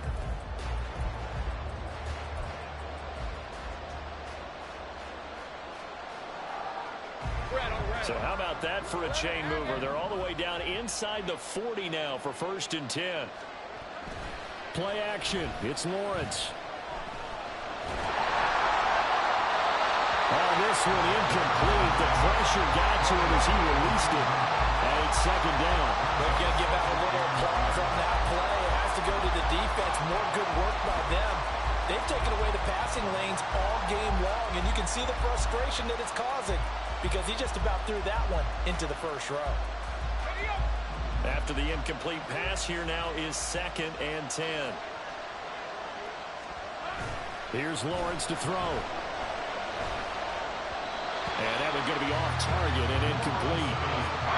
Speaker 5: So how about that for a chain mover? They're all the way down inside the 40 now for 1st and 10. Play action. It's Lawrence. Oh, this one incomplete. The pressure got to him as he released it. And it's 2nd down.
Speaker 3: They're going to give out a little applause on that play. It has to go to the defense. More good work by them. They've taken away the passing lanes all game long, and you can see the frustration that it's causing because he just about threw that one into the first row.
Speaker 5: After the incomplete pass, here now is 2nd and 10. Here's Lawrence to throw. And that one's going to be off target and incomplete.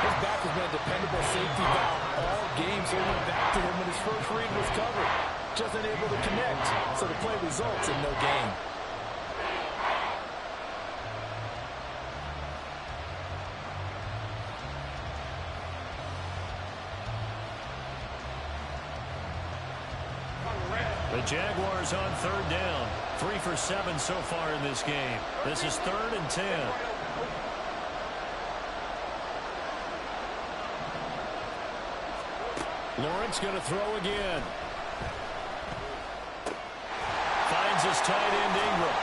Speaker 3: His back has been a dependable safety valve all game, so he went back to him when his first read was covered. Just unable to connect, so the play results in no gain.
Speaker 5: The Jaguars on third down. 3 for 7 so far in this game. This is 3rd and 10. Lawrence going to throw again. Finds his tight end Ingram.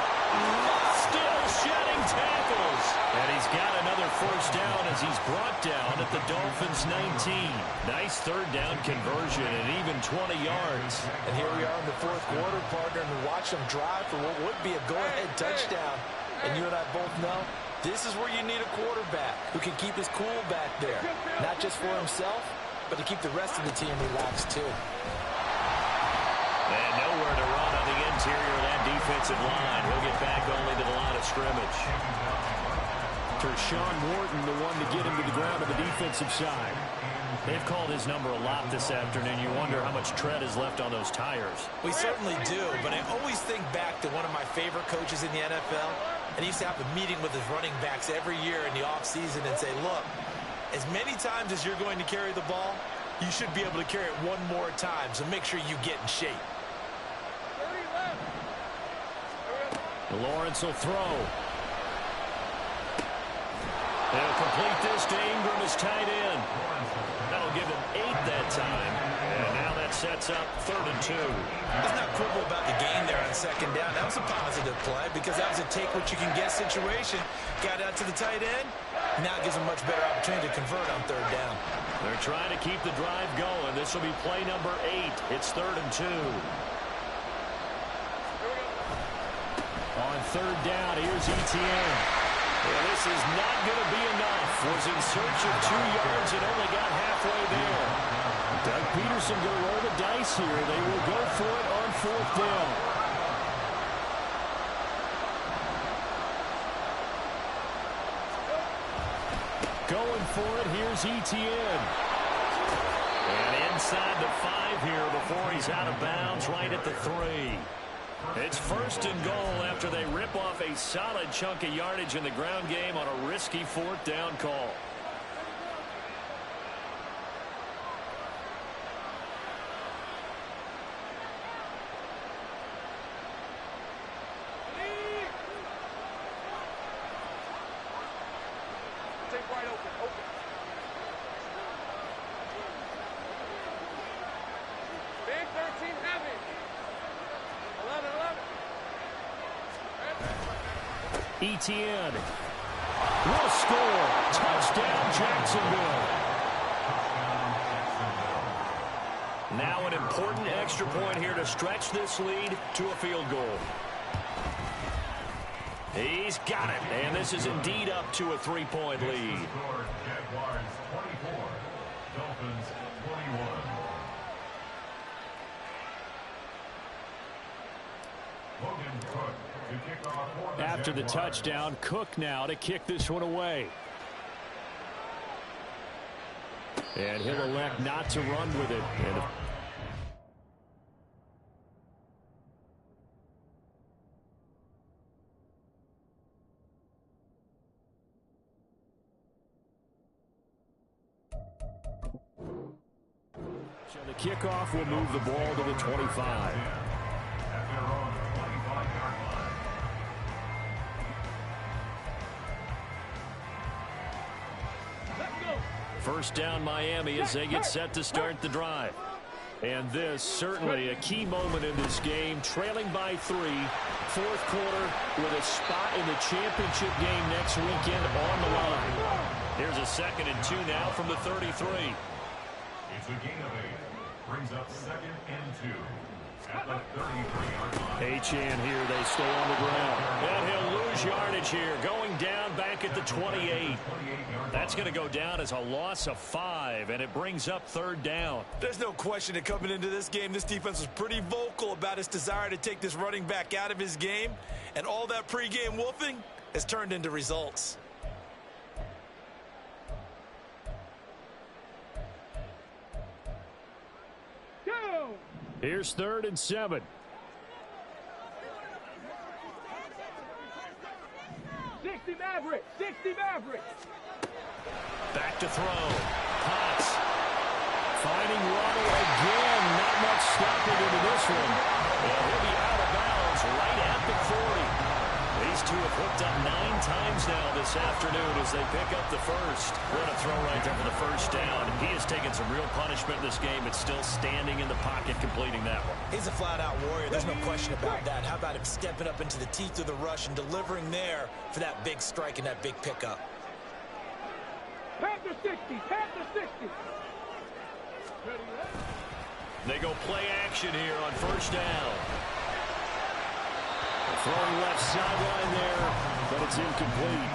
Speaker 5: Still shedding tackles. And he's got another first down as he's brought down at the Dolphins' 19. Nice third down conversion and even 20 yards.
Speaker 3: And here we are in the fourth quarter, partner, and watch them drive for what would be a go-ahead touchdown. And you and I both know this is where you need a quarterback who can keep his cool back there. Not just for himself, but to keep the rest of the team relaxed too.
Speaker 5: And nowhere to run on the interior of that defensive line. He'll get back only to the line of scrimmage. Tershawn Wharton, the one to get him to the ground on the defensive side. They've called his number a lot this afternoon. You wonder how much tread is left on those tires.
Speaker 3: We certainly do, but I always think back to one of my favorite coaches in the NFL. And he used to have a meeting with his running backs every year in the offseason and say, look, as many times as you're going to carry the ball, you should be able to carry it one more time, so make sure you get in shape.
Speaker 5: Lawrence will throw. They'll complete this to Ingram as tight end. That'll give him 8 that time. And now that sets up 3rd and 2.
Speaker 3: Let's not quibble about the gain there on second down. That was a positive play because that was a take-what-you-can-get situation. Got out to the tight end. Now it gives him a much better opportunity to convert on third down.
Speaker 5: They're trying to keep the drive going. This will be play number 8. It's 3rd and 2. On third down, here's Etienne. Well, this is not going to be enough. Was in search of 2 yards and only got halfway there. Doug Peterson going to roll the dice here. They will go for it on 4th down. Going for it, here's Etienne. And inside the 5 here before he's out of bounds right at the 3. It's 1st and goal after they rip off a solid chunk of yardage in the ground game on a risky 4th down call.
Speaker 2: Take wide open. Big 13 heavy. 11.
Speaker 5: Etienne will score. Touchdown, Jacksonville. Now an important extra point here to stretch this lead to a field goal. He's got it, and this is indeed up to a 3-point lead.
Speaker 4: Jaguars 24, Dolphins 21.
Speaker 5: After the touchdown, Cook now to kick this one away. And he'll elect not to run with it. And so the kickoff will move the ball to the 25. First down Miami as they get set to start the drive. And this certainly a key moment in this game, trailing by 3, 4th quarter with a spot in the championship game next weekend on the line. Here's a 2nd and 2 now from the 33.
Speaker 4: It's a gain of 8. Brings up 2nd and 2 at the 33-yard line.
Speaker 5: Achane here, they stay on the ground. And he'll lose yardage here, going down back at the 28. That's going to go down as a loss of 5, and it brings up 3rd down.
Speaker 3: There's no question that coming into this game, this defense was pretty vocal about its desire to take this running back out of his game, and all that pregame wolfing has turned into results.
Speaker 5: Here's 3rd and 7.
Speaker 2: 60 Maverick.
Speaker 5: Back to throw. Potts. Finding Waddle again. Not much stopping into this one. And he'll be out of bounds right at the 40. These two have hooked up 9 times now this afternoon as they pick up the first. What a throw right there for the first down. He has taken some real punishment in this game, but still standing in the pocket completing that one.
Speaker 3: He's a flat-out warrior. There's no question about that. How about him stepping up into the teeth of the rush and delivering there for that big strike and that big pickup?
Speaker 2: Panther 60, Panther 60.
Speaker 5: They go play action here on first down. Throwing left sideline there, but it's incomplete.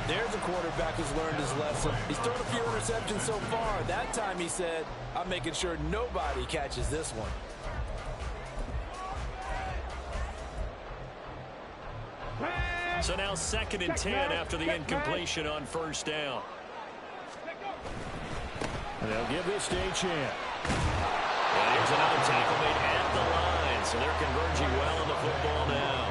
Speaker 3: There's a quarterback who's learned his lesson. He's thrown a few interceptions so far. That time he said, I'm making sure nobody catches this one.
Speaker 5: So now 2nd and 10 after the incompletion on first down. And they'll give this to Achane. And here's another tackle made at the line, so they're converging well on the football now.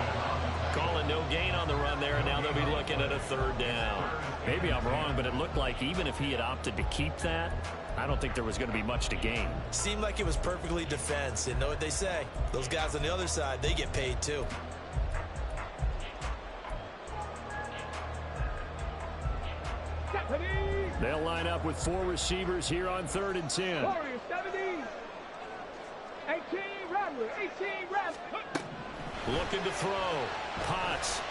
Speaker 5: Calling no gain on the run there, and now they'll be looking at a 3rd down. Maybe I'm wrong, but it looked like even if he had opted to keep that, I don't think there was going to be much to gain.
Speaker 3: Seemed like it was perfectly defense. And know what they say? Those guys on the other side, they get paid too.
Speaker 5: They'll line up with 4 receivers here on 3rd and 10.
Speaker 2: Warriors 70. 18 Rattler, 18 Rattler.
Speaker 5: Looking to throw. Potts.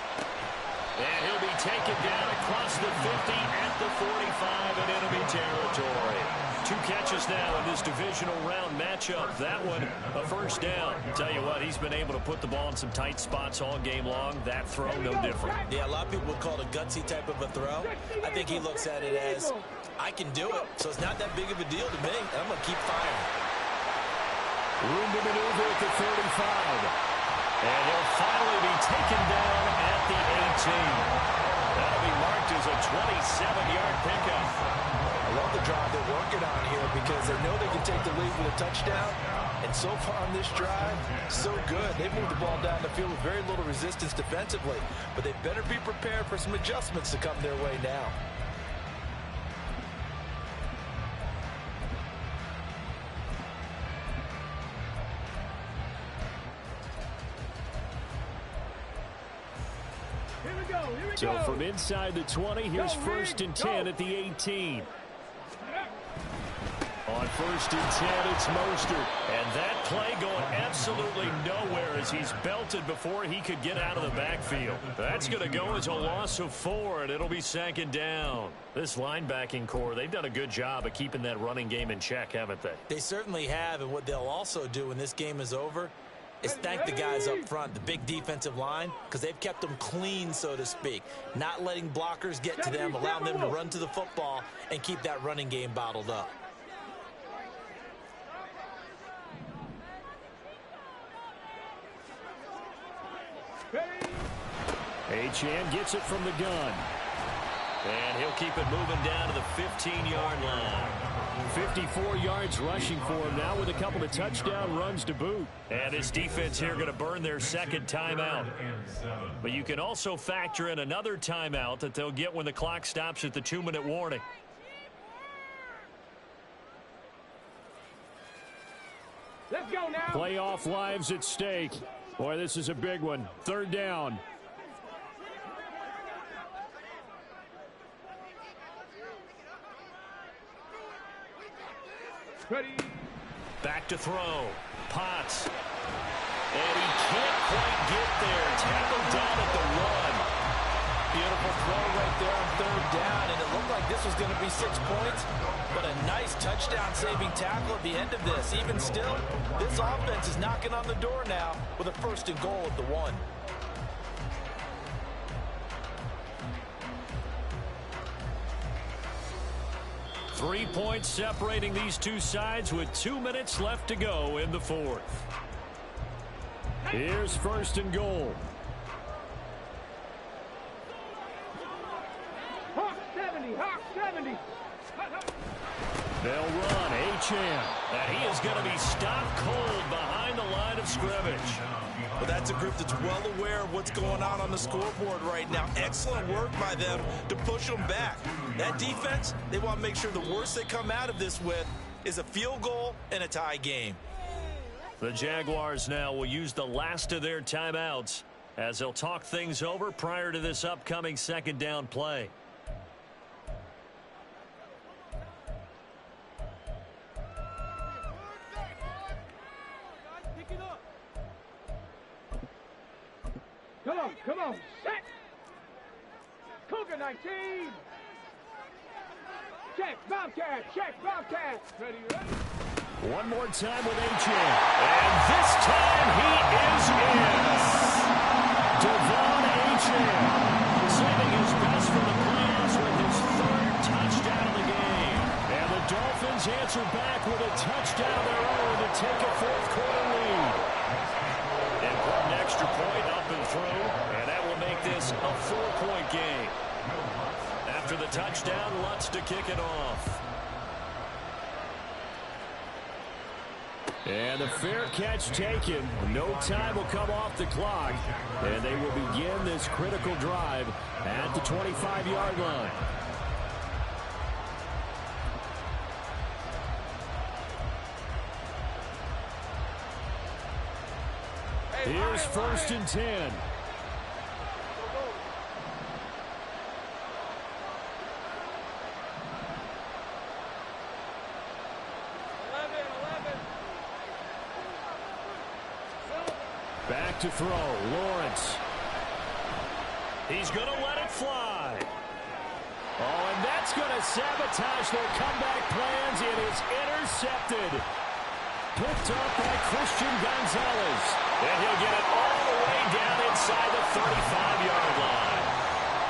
Speaker 5: And he'll be taken down across the 50 at the 45 in enemy territory. 2 catches now in this divisional round matchup. That one, a first down. Tell you what, he's been able to put the ball in some tight spots all game long. That throw, no different.
Speaker 3: Yeah, a lot of people would call it a gutsy type of a throw. I think he looks at it as, I can do it, so it's not that big of a deal to me, and I'm going to keep firing.
Speaker 5: Room to maneuver at the 35. And he'll finally be taken down at the 18. That'll be marked as a 27-yard pickup.
Speaker 3: I love the drive they're working on here because they know they can take the lead with a touchdown. And so far on this drive, so good. They've moved the ball down the field with very little resistance defensively. But they better be prepared for some adjustments to come their way now.
Speaker 5: So from inside the 20, here's 1st and 10 at the 18. On 1st and 10, it's Mostert. And that play going absolutely nowhere as he's belted before he could get out of the backfield. That's going to go as a loss of 4, and it'll be 2nd down. This linebacking core, they've done a good job of keeping that running game in check, haven't they?
Speaker 3: They certainly have, and what they'll also do when this game is over is thank the guys up front, the big defensive line, because they've kept them clean, so to speak. Not letting blockers get to them, allowing them to run to the football and keep that running game bottled up.
Speaker 5: Achane gets it from the gun. And he'll keep it moving down to the 15-yard line. 54 yards rushing for him now with a couple of touchdown runs to boot. And his defense here going to burn their 2nd timeout. But you can also factor in another timeout that they'll get when the clock stops at the 2-minute warning.
Speaker 2: Let's go now.
Speaker 5: Playoff lives at stake. Boy, this is a big one. 3rd down.
Speaker 2: Ready.
Speaker 5: Back to throw. Potts. And he can't quite get there. Tackled down at the 1.
Speaker 3: Beautiful throw right there on 3rd down, and it looked like this was going to be 6 points, but a nice touchdown-saving tackle at the end of this. Even still, this offense is knocking on the door now with a 1st and goal at the 1.
Speaker 5: Three points separating these two sides with 2 minutes left to go in the 4th. Here's 1st and goal.
Speaker 2: Hawk 70, Hawk 70.
Speaker 5: They'll run. Achane. And he is going to be stopped cold behind the line of scrimmage.
Speaker 3: Well, that's a group that's well aware of what's going on the scoreboard right now. Excellent work by them to push them back. That defense, they want to make sure the worst they come out of this with is a field goal and a tie game.
Speaker 5: The Jaguars now will use the last of their timeouts as they'll talk things over prior to this upcoming second down play.
Speaker 2: Come on, set! Cougar 19! Check, Bobcat, ready?
Speaker 5: One more time with Achane. And this time he is in. Devon Achane saving his best for the playoffs with his third touchdown of the game. And the Dolphins answer back with a touchdown of their own to take a fourth quarter lead. And put an extra point up and through, and that will make this a 4-point game. After the touchdown, Lutz to kick it off. And the fair catch taken. No time will come off the clock. And they will begin this critical drive at the 25-yard line. Here's 1st and 10. Back to throw, Lawrence. He's going to let it fly. Oh, and that's going to sabotage their comeback plans. It is intercepted. Picked up by Christian Gonzalez. And he'll get it all the way down inside the 35-yard line.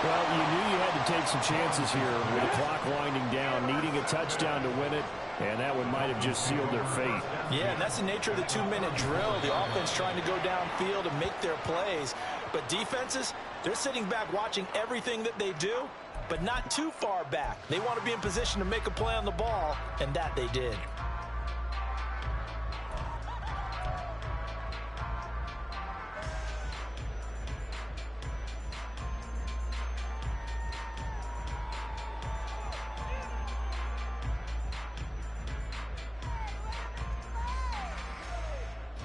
Speaker 5: Well, you knew you had to take some chances here with the clock winding down, needing a touchdown to win it, and that one might have just sealed their fate.
Speaker 3: Yeah, and that's the nature of the 2-minute drill. The offense trying to go downfield and make their plays. But defenses, they're sitting back watching everything that they do, but not too far back. They want to be in position to make a play on the ball, and that they did.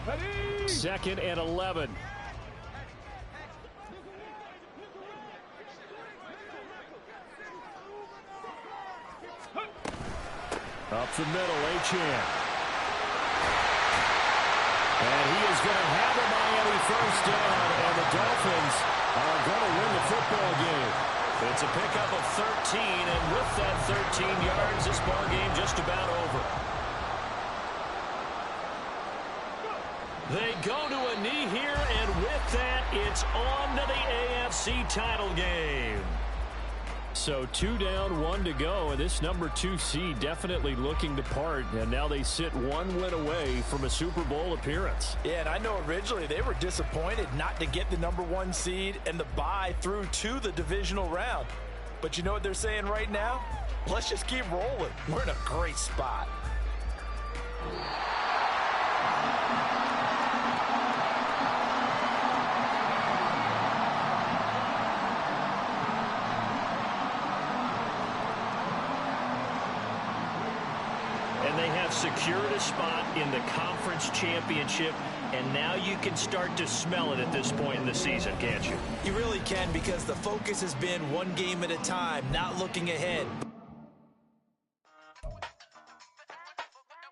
Speaker 2: Ready?
Speaker 5: 2nd and 11. Up the middle, Achane. And he is going to have a Miami first down, and the Dolphins are going to win the football game. It's a pickup of 13, and with that 13 yards, this ball game just about over. They go to a knee here, and with that, it's on to the AFC title game. So 2 down, 1 to go, and this number 2 seed definitely looking to part, and now they sit 1 win away from a Super Bowl appearance.
Speaker 3: Yeah, and I know originally they were disappointed not to get the number 1 seed and the bye through to the divisional round. But you know what they're saying right now? Let's just keep rolling. We're in a great spot.
Speaker 5: And they have secured a spot in the conference championship, and now you can start to smell it at this point in the season, can't you?
Speaker 3: You really can, because the focus has been one game at a time, not looking ahead.